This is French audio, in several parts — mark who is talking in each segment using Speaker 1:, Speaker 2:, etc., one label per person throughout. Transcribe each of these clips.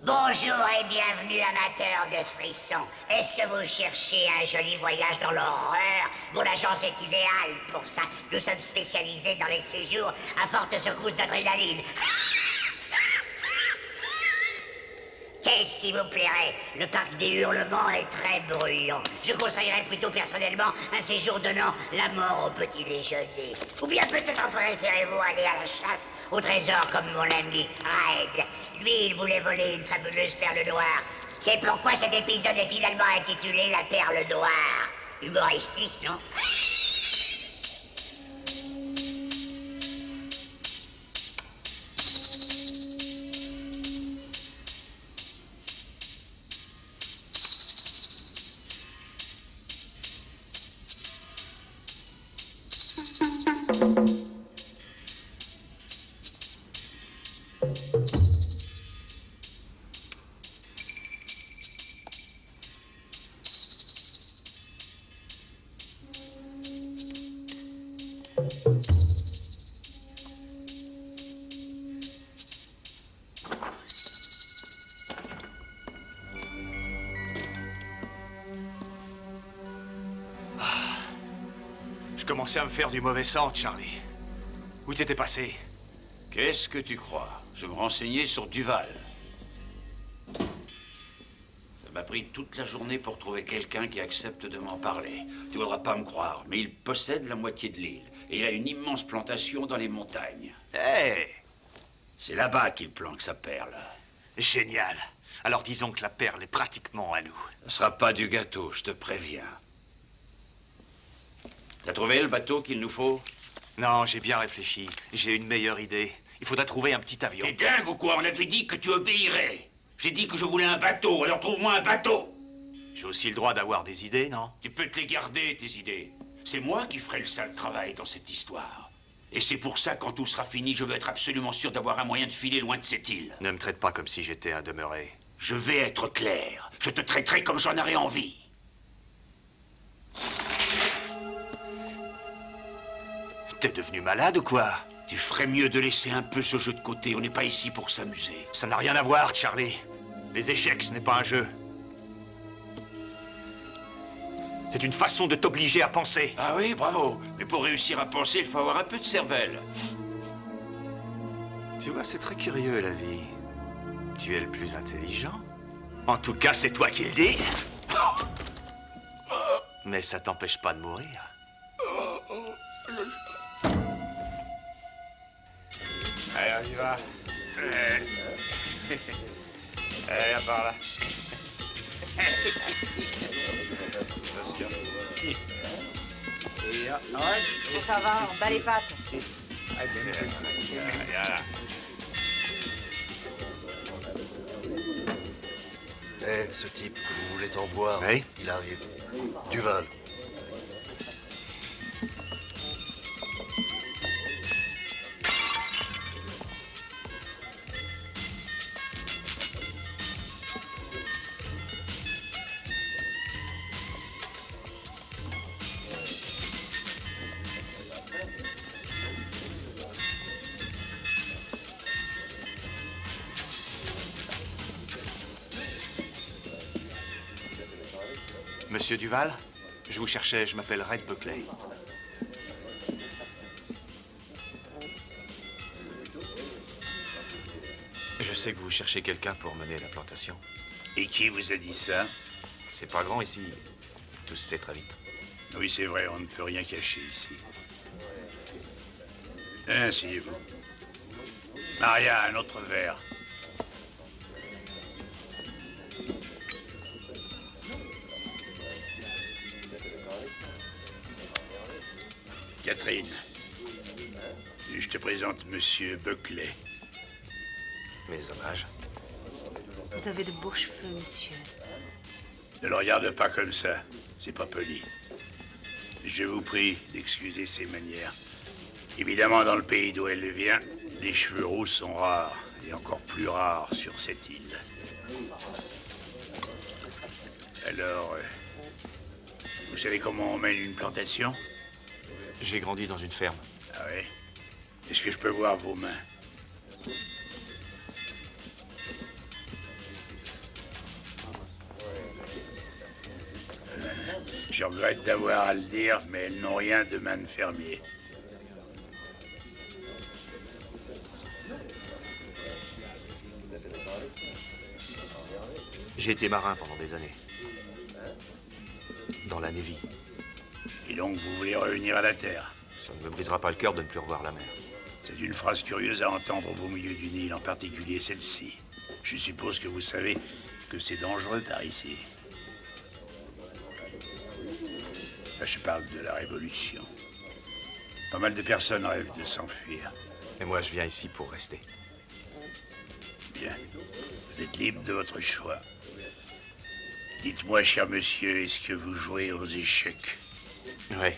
Speaker 1: Bonjour et bienvenue, amateurs de frissons. Est-ce que vous cherchez un joli voyage dans l'horreur? Mon agence est idéale pour ça. Nous sommes spécialisés dans les séjours à forte secousse d'adrénaline. Qu'est-ce qui vous plairait? Le parc des hurlements est très bruyant. Je conseillerais plutôt personnellement un séjour donnant la mort au petit déjeuner. Ou bien peut-être préférez-vous aller à la chasse au trésor comme mon ami Red. Lui, il voulait voler une fabuleuse perle noire. C'est pourquoi cet épisode est finalement intitulé La Perle Noire. Humoristique, non?
Speaker 2: Je commençais à me faire du mauvais sang, Charlie. Où t'étais passé?
Speaker 3: Qu'est-ce que tu crois? Je me renseignais sur Duval. Ça m'a pris toute la journée pour trouver quelqu'un qui accepte de m'en parler. Tu voudras pas me croire, mais il possède la moitié de l'île. Et il a une immense plantation dans les montagnes.
Speaker 2: Hé!
Speaker 3: C'est là-bas qu'il planque sa perle.
Speaker 2: Génial. Alors disons que la perle est pratiquement à nous.
Speaker 3: Ce sera pas du gâteau, je te préviens. T'as trouvé le bateau qu'il nous faut?
Speaker 2: Non, j'ai bien réfléchi. J'ai une meilleure idée. Il faudrait trouver un petit avion.
Speaker 3: T'es dingue ou quoi? On avait dit que tu obéirais. J'ai dit que je voulais un bateau, alors trouve-moi un bateau.
Speaker 2: J'ai aussi le droit d'avoir des idées, non?
Speaker 3: Tu peux te les garder, tes idées. C'est moi qui ferai le sale travail dans cette histoire. Et c'est pour ça, quand tout sera fini, je veux être absolument sûr d'avoir un moyen de filer loin de cette île.
Speaker 2: Ne me traite pas comme si j'étais un demeuré.
Speaker 3: Je vais être clair. Je te traiterai comme j'en aurais envie.
Speaker 2: T'es devenu malade ou quoi?
Speaker 3: Tu ferais mieux de laisser un peu ce jeu de côté. On n'est pas ici pour s'amuser.
Speaker 2: Ça n'a rien à voir, Charlie. Les échecs, ce n'est pas un jeu. C'est une façon de t'obliger à penser.
Speaker 3: Ah oui, bravo. Mais pour réussir à penser, il faut avoir un peu de cervelle.
Speaker 2: Tu vois, c'est très curieux, la vie. Tu es le plus intelligent. En tout cas, c'est toi qui le dis. Mais ça t'empêche pas de mourir.
Speaker 4: Allez, on y va. Allez, viens par là. Attention. Et ouais.
Speaker 5: Ça va, on bat les pattes.
Speaker 4: Viens là.
Speaker 6: Ce type que vous voulez en voir,
Speaker 2: Oui.
Speaker 6: il arrive. Duval.
Speaker 2: Monsieur Duval, je vous cherchais, je m'appelle Red Buckley. Je sais que vous cherchez quelqu'un pour mener la plantation.
Speaker 4: Et qui vous a dit ça?
Speaker 2: C'est pas grand ici. Tout se sait très vite.
Speaker 4: Oui, c'est vrai, on ne peut rien cacher ici. Asseyez-vous. Maria, un autre verre. Catherine, je te présente Monsieur Buckley.
Speaker 2: Mes hommages.
Speaker 5: Vous avez de beaux cheveux, monsieur.
Speaker 4: Ne le regarde pas comme ça, c'est pas poli. Je vous prie d'excuser ses manières. Évidemment, dans le pays d'où elle vient, des cheveux roux sont rares, et encore plus rares sur cette île. Alors, vous savez comment on mène une plantation?
Speaker 2: J'ai grandi dans une ferme.
Speaker 4: Ah oui? Est-ce que je peux voir vos mains? Je regrette d'avoir à le dire, mais elles n'ont rien de manne fermier.
Speaker 2: J'ai été marin pendant des années. Dans la Navy.
Speaker 4: Et donc, vous voulez revenir à la Terre?
Speaker 2: Ça ne me brisera pas le cœur de ne plus revoir la mer.
Speaker 4: C'est une phrase curieuse à entendre au beau milieu du Nil, en particulier celle-ci. Je suppose que vous savez que c'est dangereux par ici. Là, je parle de la Révolution. Pas mal de personnes rêvent de s'enfuir.
Speaker 2: Et moi, je viens ici pour rester.
Speaker 4: Bien. Vous êtes libre de votre choix. Dites-moi, cher monsieur, est-ce que vous jouez aux échecs?
Speaker 2: Oui.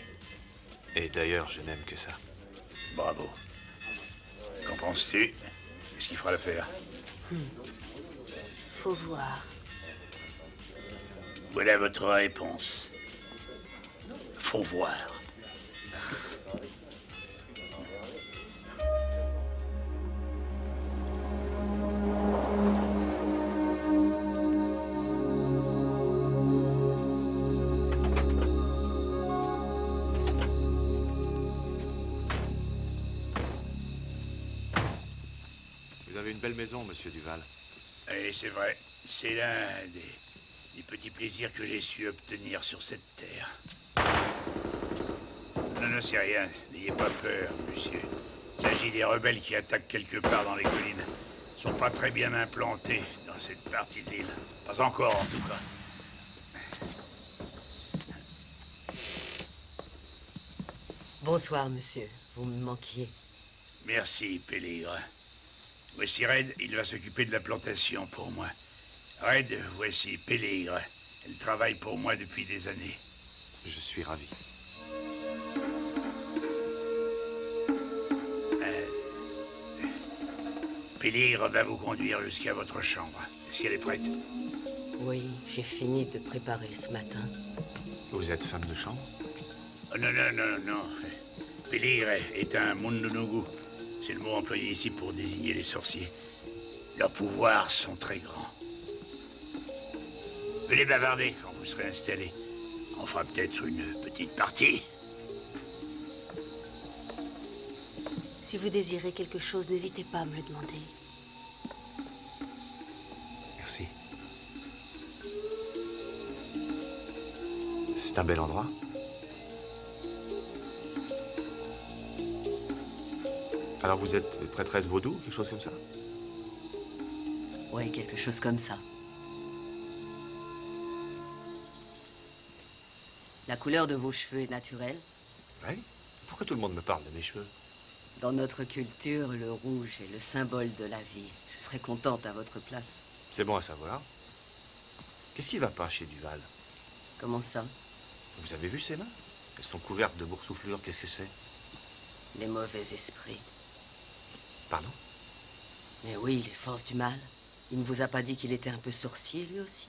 Speaker 2: Et d'ailleurs, je n'aime que ça.
Speaker 4: Bravo. Qu'en penses-tu? Qu'est-ce qui fera l'affaire?
Speaker 5: Faut voir.
Speaker 4: Voilà votre réponse. Faut voir.
Speaker 2: Vous avez une belle maison, monsieur Duval.
Speaker 4: Et c'est vrai, c'est l'un des petits plaisirs que j'ai su obtenir sur cette terre. Non, c'est rien. N'ayez pas peur, monsieur. Il s'agit des rebelles qui attaquent quelque part dans les collines. Ils sont pas très bien implantés dans cette partie de l'île. Pas encore, en tout cas.
Speaker 7: Bonsoir, monsieur. Vous me manquiez.
Speaker 4: Merci, Pélégrin. Voici Red, il va s'occuper de la plantation pour moi. Red, voici Pélégrin. Elle travaille pour moi depuis des années.
Speaker 2: Je suis ravi.
Speaker 4: Pélégrin va vous conduire jusqu'à votre chambre. Est-ce qu'elle est prête?
Speaker 7: Oui, j'ai fini de préparer ce matin.
Speaker 2: Vous êtes femme de chambre?
Speaker 4: Oh, non. Pélégrin est un Mundunugu. C'est le mot employé ici pour désigner les sorciers. Leurs pouvoirs sont très grands. Venez bavarder quand vous serez installés. On fera peut-être une petite partie.
Speaker 5: Si vous désirez quelque chose, n'hésitez pas à me le demander.
Speaker 2: Merci. C'est un bel endroit. Alors vous êtes prêtresse vaudou, quelque chose comme ça?
Speaker 7: Oui, quelque chose comme ça. La couleur de vos cheveux est naturelle.
Speaker 2: Oui? Pourquoi tout le monde me parle de mes cheveux?
Speaker 7: Dans notre culture, le rouge est le symbole de la vie. Je serais contente à votre place.
Speaker 2: C'est bon à savoir. Qu'est-ce qui va pas chez Duval?
Speaker 7: Comment ça?
Speaker 2: Vous avez vu ses mains? Elles sont couvertes de boursouflures, qu'est-ce que c'est?
Speaker 7: Les mauvais esprits.
Speaker 2: Pardon?
Speaker 7: Mais oui, les forces du mal. Il ne vous a pas dit qu'il était un peu sorcier, lui aussi?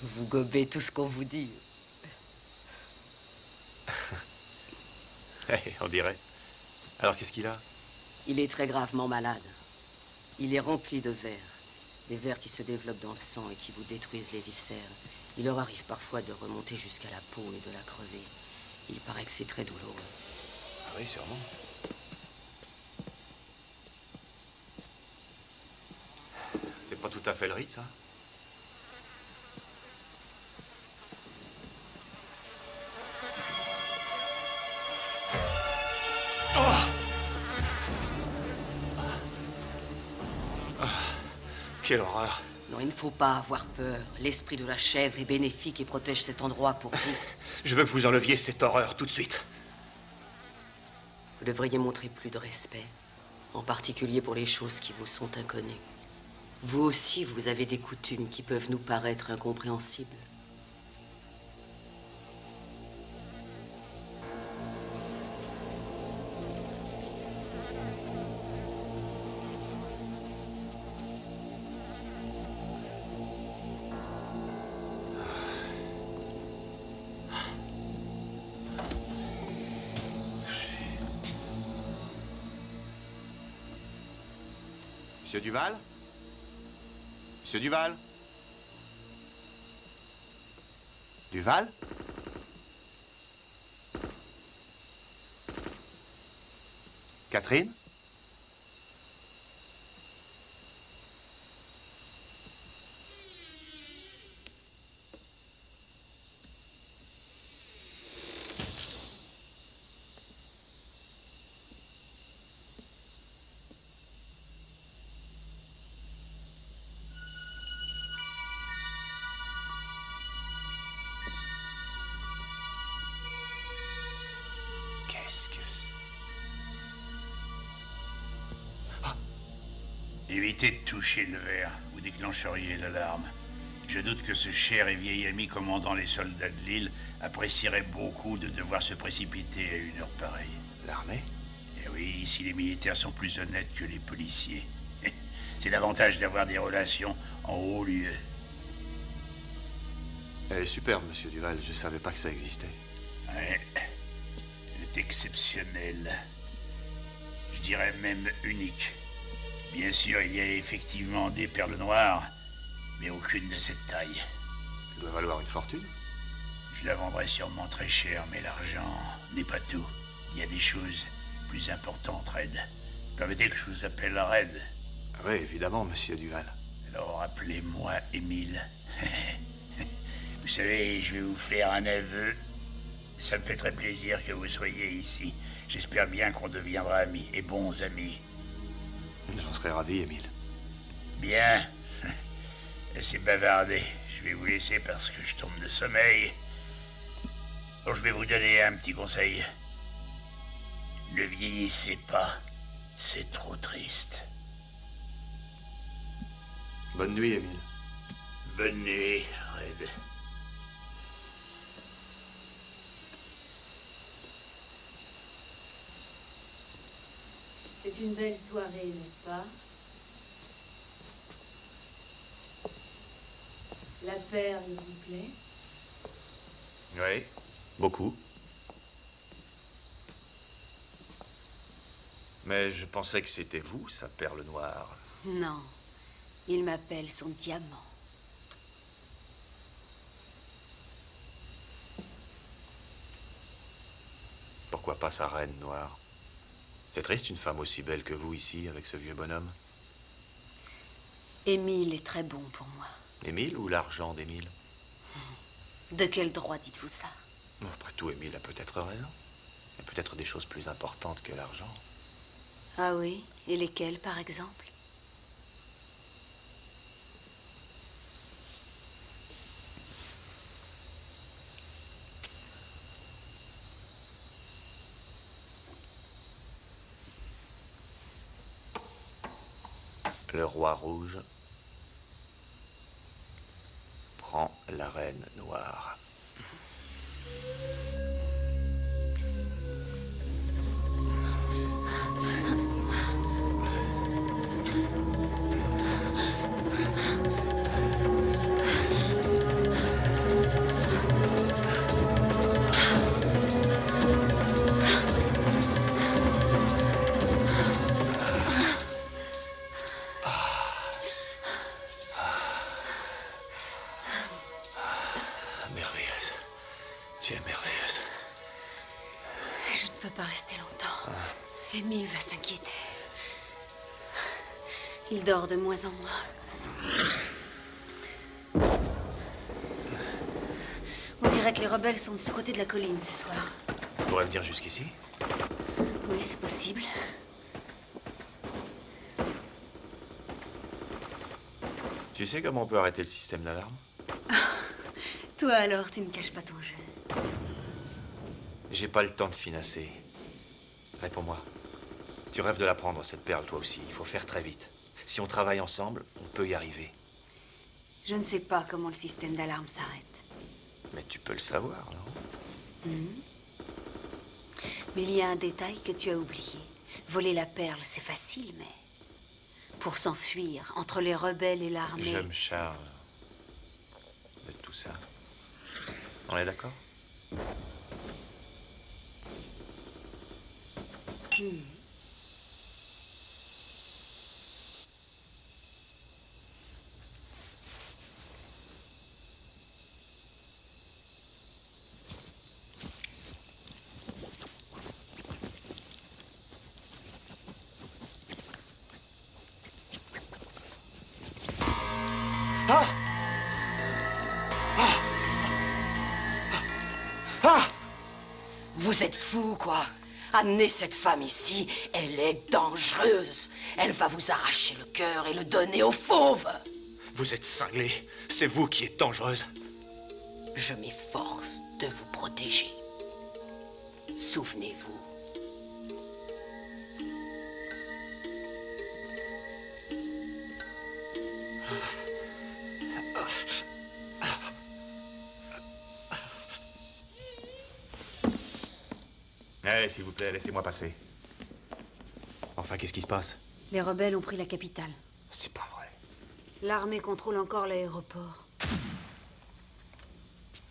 Speaker 7: Vous gobez tout ce qu'on vous dit.
Speaker 2: On dirait. Alors qu'est-ce qu'il a?
Speaker 7: Il est très gravement malade. Il est rempli de vers. Des vers qui se développent dans le sang et qui vous détruisent les viscères. Il leur arrive parfois de remonter jusqu'à la peau et de la crever. Il paraît que c'est très douloureux.
Speaker 2: Ah oui, sûrement. C'est pas tout à fait le rite, ça? Quelle horreur.
Speaker 7: Non, il ne faut pas avoir peur. L'esprit de la chèvre est bénéfique et protège cet endroit pour vous.
Speaker 2: Je veux que vous enleviez cette horreur tout de suite.
Speaker 7: Vous devriez montrer plus de respect, en particulier pour les choses qui vous sont inconnues. Vous aussi, vous avez des coutumes qui peuvent nous paraître incompréhensibles.
Speaker 2: Monsieur Duval? Monsieur Duval? Duval? Catherine? Qu'est-ce que c'est?
Speaker 4: Évitez de toucher le verre, vous déclencheriez l'alarme. Je doute que ce cher et vieil ami commandant les soldats de l'île apprécierait beaucoup de devoir se précipiter à une heure pareille.
Speaker 2: L'armée?
Speaker 4: Eh oui, ici les militaires sont plus honnêtes que les policiers. C'est l'avantage d'avoir des relations en haut lieu.
Speaker 2: Elle est superbe, monsieur Duval. Je savais pas que ça existait.
Speaker 4: Ouais, elle est exceptionnelle. Je dirais même unique. Bien sûr, il y a effectivement des perles noires, mais aucune de cette taille.
Speaker 2: Elle doit valoir une fortune.
Speaker 4: Je la vendrai sûrement très cher, mais l'argent n'est pas tout. Il y a des choses plus importantes, Red. Permettez que je vous appelle Red.
Speaker 2: Oui, évidemment, monsieur Duval.
Speaker 4: Alors appelez-moi Émile. Vous savez, je vais vous faire un aveu. Ça me fait très plaisir que vous soyez ici. J'espère bien qu'on deviendra amis, et bons amis.
Speaker 2: J'en serais ravi, Émile.
Speaker 4: Bien. Assez bavardé. Je vais vous laisser parce que je tombe de sommeil. Donc je vais vous donner un petit conseil. Ne vieillissez pas. C'est trop triste.
Speaker 2: Bonne nuit, Émile.
Speaker 4: Bonne nuit, Red.
Speaker 5: C'est une belle soirée, n'est-ce pas? La perle vous plaît?
Speaker 2: Oui, beaucoup. Mais je pensais que c'était vous, sa perle noire.
Speaker 5: Non, il m'appelle son diamant.
Speaker 2: Pourquoi pas sa reine noire? C'est triste, une femme aussi belle que vous ici, avec ce vieux bonhomme.
Speaker 5: Émile est très bon pour moi.
Speaker 2: Émile ou l'argent d'Émile?
Speaker 5: De quel droit dites-vous ça?
Speaker 2: Après tout, Émile a peut-être raison. Il y a peut-être des choses plus importantes que l'argent.
Speaker 5: Ah oui? Et lesquelles, par exemple?
Speaker 2: Le roi rouge prend la reine noire. Merveilleuse. Tu es merveilleuse.
Speaker 5: Je ne peux pas rester longtemps. Émile va s'inquiéter. Il dort de moins en moins. On dirait que les rebelles sont de ce côté de la colline ce soir.
Speaker 2: Tu pourrais venir jusqu'ici?
Speaker 5: Oui, c'est possible.
Speaker 2: Tu sais comment on peut arrêter le système d'alarme?
Speaker 5: Toi alors, tu ne caches pas ton jeu.
Speaker 2: J'ai pas le temps de finasser. Réponds-moi. Tu rêves de la prendre, cette perle, toi aussi. Il faut faire très vite. Si on travaille ensemble, on peut y arriver.
Speaker 5: Je ne sais pas comment le système d'alarme s'arrête.
Speaker 2: Mais tu peux le savoir, non?
Speaker 5: Mais il y a un détail que tu as oublié. Voler la perle, c'est facile, mais... Pour s'enfuir entre les rebelles et l'armée...
Speaker 2: Je me charge de tout ça. On est d'accord?
Speaker 7: Vous êtes fous, quoi. Amenez cette femme ici, elle est dangereuse. Elle va vous arracher le cœur et le donner aux fauves.
Speaker 2: Vous êtes cinglée. C'est vous qui êtes dangereuse.
Speaker 7: Je m'efforce de vous protéger. Souvenez-vous.
Speaker 2: Allez, s'il vous plaît, laissez-moi passer. Enfin, qu'est-ce qui se passe?
Speaker 5: Les rebelles ont pris la capitale.
Speaker 2: C'est pas vrai.
Speaker 5: L'armée contrôle encore l'aéroport.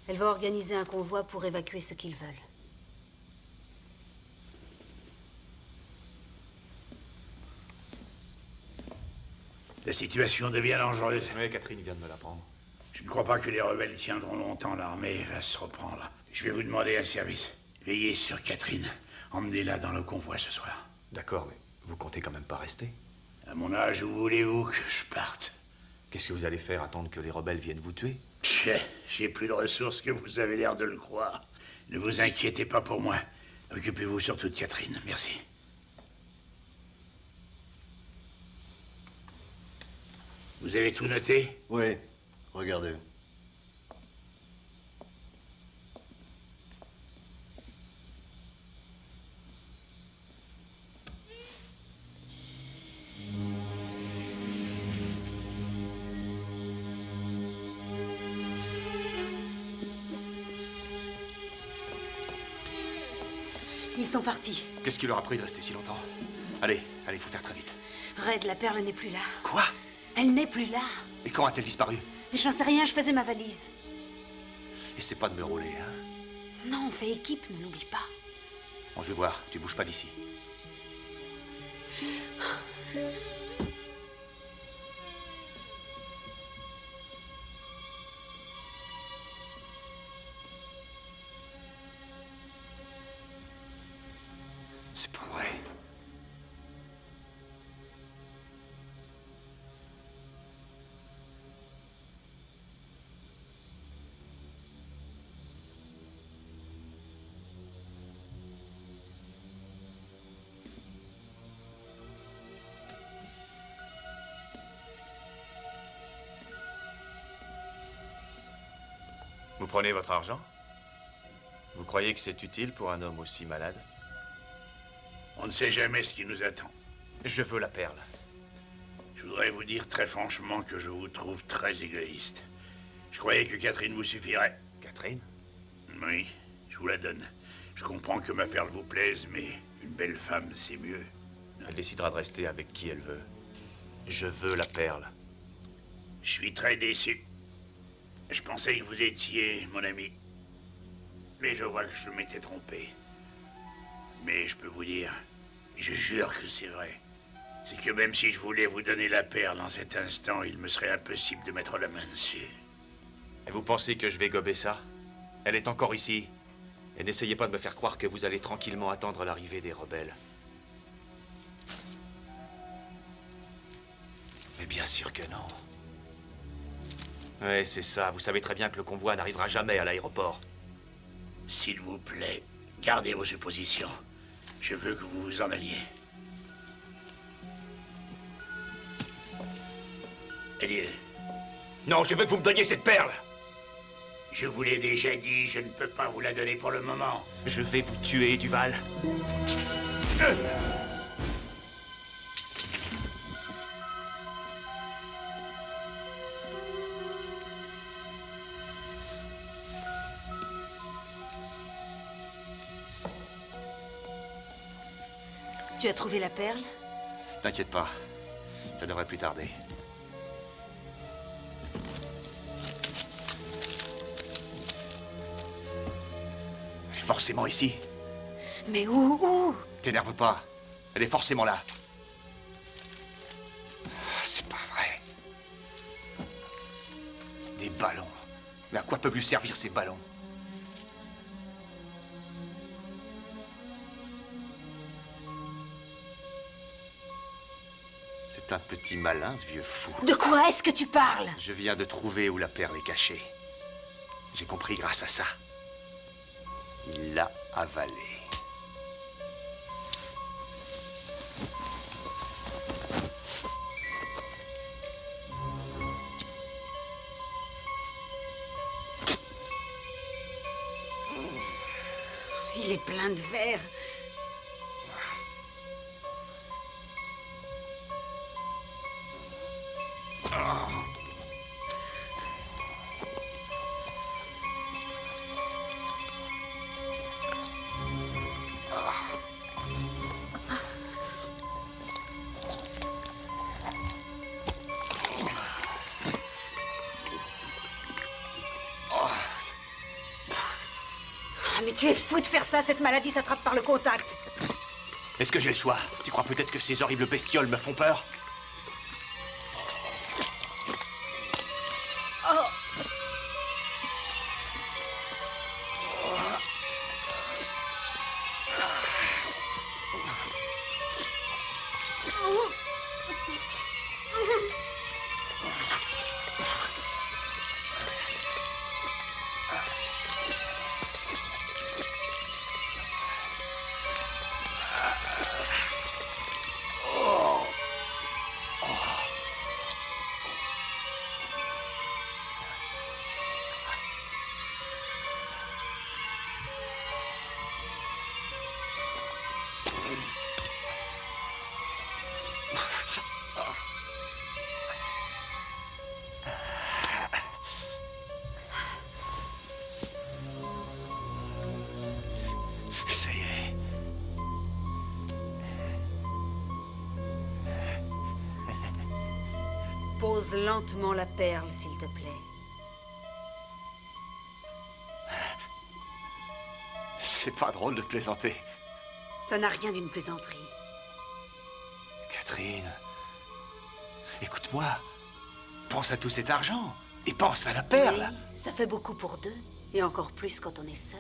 Speaker 5: Elle va organiser un convoi pour évacuer ceux qu'ils veulent.
Speaker 4: La situation devient dangereuse.
Speaker 2: Oui, Catherine vient de me l'apprendre.
Speaker 4: Je ne crois pas que les rebelles tiendront longtemps. L'armée va se reprendre. Je vais vous demander un service. Veillez sur Catherine. Emmenez-la dans le convoi ce soir.
Speaker 2: D'accord, mais vous comptez quand même pas rester?
Speaker 4: À mon âge, où voulez-vous que je parte?
Speaker 2: Qu'est-ce que vous allez faire? Attendre que les rebelles viennent vous tuer?
Speaker 4: J'ai plus de ressources que vous avez l'air de le croire. Ne vous inquiétez pas pour moi. Occupez-vous surtout de Catherine. Merci. Vous avez tout noté?
Speaker 6: Oui, regardez.
Speaker 5: Ils sont partis.
Speaker 2: Qu'est-ce qui leur a pris de rester si longtemps? Allez, faut faire très vite.
Speaker 5: Red, la perle n'est plus là.
Speaker 2: Quoi?
Speaker 5: Elle n'est plus là.
Speaker 2: Et quand a-t-elle disparu?
Speaker 5: Mais j'en sais rien, je faisais ma valise.
Speaker 2: Et c'est pas de me rouler, hein?
Speaker 5: Non, on fait équipe, ne l'oublie pas.
Speaker 2: Bon, je vais voir. Tu bouges pas d'ici. C'est pas vrai. Vous prenez votre argent? Vous croyez que c'est utile pour un homme aussi malade?
Speaker 4: On ne sait jamais ce qui nous attend.
Speaker 2: Je veux la perle.
Speaker 4: Je voudrais vous dire très franchement que je vous trouve très égoïste. Je croyais que Catherine vous suffirait.
Speaker 2: Catherine?
Speaker 4: Oui, je vous la donne. Je comprends que ma perle vous plaise, mais une belle femme, c'est mieux.
Speaker 2: Elle décidera de rester avec qui elle veut. Je veux la perle.
Speaker 4: Je suis très déçu. Je pensais que vous étiez mon ami. Mais je vois que je m'étais trompé. Mais je peux vous dire, et je jure que c'est vrai, c'est que même si je voulais vous donner la perle en cet instant, il me serait impossible de mettre la main dessus.
Speaker 2: Et vous pensez que je vais gober ça? Elle est encore ici. Et n'essayez pas de me faire croire que vous allez tranquillement attendre l'arrivée des rebelles. Mais bien sûr que non. Ouais, c'est ça. Vous savez très bien que le convoi n'arrivera jamais à l'aéroport.
Speaker 4: S'il vous plaît, gardez vos suppositions. Je veux que vous vous en alliez. Allez.
Speaker 2: Non, je veux que vous me donniez cette perle.
Speaker 4: Je vous l'ai déjà dit, je ne peux pas vous la donner pour le moment.
Speaker 2: Je vais vous tuer, Duval.
Speaker 5: Tu as trouvé la perle?
Speaker 2: T'inquiète pas. Ça devrait plus tarder. Elle est forcément ici.
Speaker 5: Mais où?
Speaker 2: T'énerve pas. Elle est forcément là. C'est pas vrai. Des ballons. Mais à quoi peuvent lui servir ces ballons? C'est un petit malin, ce vieux fou.
Speaker 5: De quoi est-ce que tu parles?
Speaker 2: Je viens de trouver où la perle est cachée. J'ai compris grâce à ça. Il l'a avaler.
Speaker 5: Il est plein de verre. Mais tu es fou de faire ça, cette maladie s'attrape par le contact.
Speaker 2: Est-ce que j'ai le choix? Tu crois peut-être que ces horribles bestioles me font peur? Ça y est.
Speaker 5: Pose lentement la perle, s'il te plaît.
Speaker 2: C'est pas drôle de plaisanter.
Speaker 5: Ça n'a rien d'une plaisanterie.
Speaker 2: Catherine, écoute-moi. Pense à tout cet argent. Et pense à la perle.
Speaker 5: Oui, ça fait beaucoup pour deux. Et encore plus quand on est seul.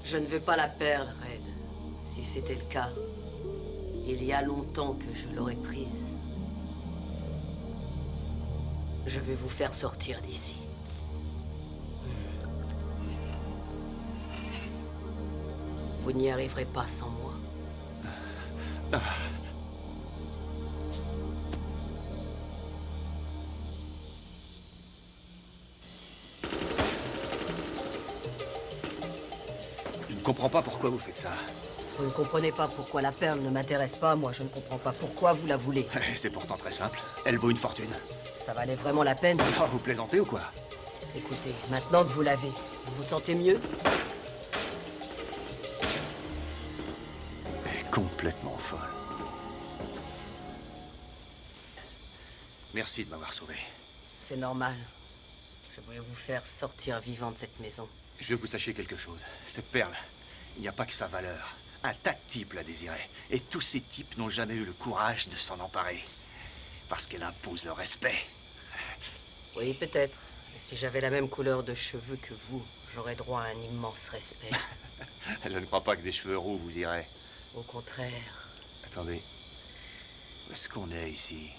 Speaker 7: Je ne veux pas la perle, Red. Si c'était le cas, il y a longtemps que je l'aurais prise. Je vais vous faire sortir d'ici. Vous n'y arriverez pas sans moi.
Speaker 2: Je ne comprends pas pourquoi vous faites ça.
Speaker 7: Vous ne comprenez pas pourquoi la perle ne m'intéresse pas, moi je ne comprends pas pourquoi vous la voulez.
Speaker 2: C'est pourtant très simple. Elle vaut une fortune.
Speaker 7: Ça valait vraiment la peine.
Speaker 2: Oh, vous plaisantez ou quoi?
Speaker 7: Écoutez, maintenant que vous l'avez, vous vous sentez mieux?
Speaker 2: Elle est complètement folle. Merci de m'avoir sauvé.
Speaker 7: C'est normal. Je voulais vous faire sortir vivant de cette maison.
Speaker 2: Je veux que vous sachiez quelque chose. Cette perle, il n'y a pas que sa valeur. Un tas de types la désiraient. Et tous ces types n'ont jamais eu le courage de s'en emparer. Parce qu'elle impose le respect.
Speaker 7: Oui, peut-être. Mais si j'avais la même couleur de cheveux que vous, j'aurais droit à un immense respect.
Speaker 2: Je ne crois pas que des cheveux roux vous iraient.
Speaker 7: Au contraire,
Speaker 2: Attendez. Où est-ce qu'on est ici?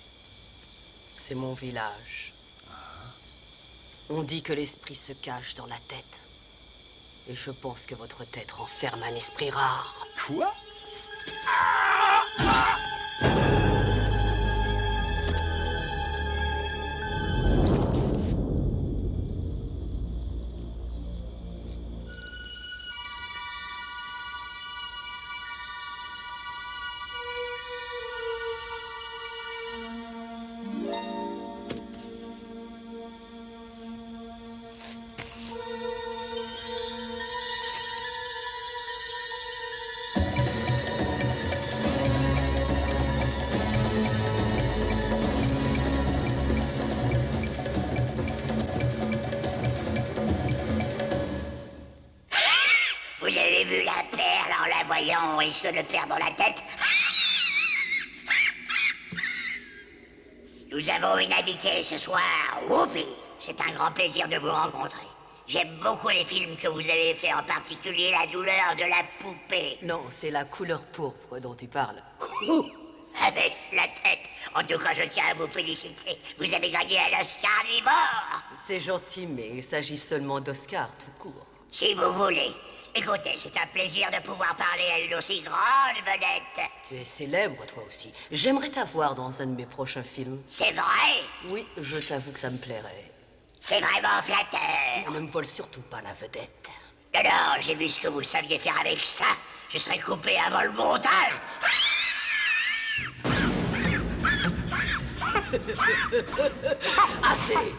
Speaker 7: c'est mon village. On dit que l'esprit se cache dans la tête. Et je pense que votre tête renferme un esprit rare.
Speaker 2: Quoi?
Speaker 1: risque de perdre la tête. Nous avons une invitée ce soir, Whoopi. C'est un grand plaisir de vous rencontrer. J'aime beaucoup les films que vous avez faits, en particulier La douleur de la poupée.
Speaker 7: Non, c'est la couleur pourpre dont tu parles.
Speaker 1: Ouh, avec la tête. En tout cas, je tiens à vous féliciter. Vous avez gagné un Oscar d'Ivor.
Speaker 7: C'est gentil, mais il s'agit seulement d'Oscar, tout court.
Speaker 1: Si vous voulez. Écoutez, c'est un plaisir de pouvoir parler à une aussi grande vedette.
Speaker 7: Tu es célèbre, toi aussi. J'aimerais t'avoir dans un de mes prochains films.
Speaker 1: C'est vrai?
Speaker 7: Oui, je t'avoue que ça me plairait.
Speaker 1: C'est vraiment flatteur.
Speaker 7: Ne me vole surtout pas la vedette.
Speaker 1: Alors, j'ai vu ce que vous saviez faire avec ça. Je serais coupé avant le montage.
Speaker 7: Assez!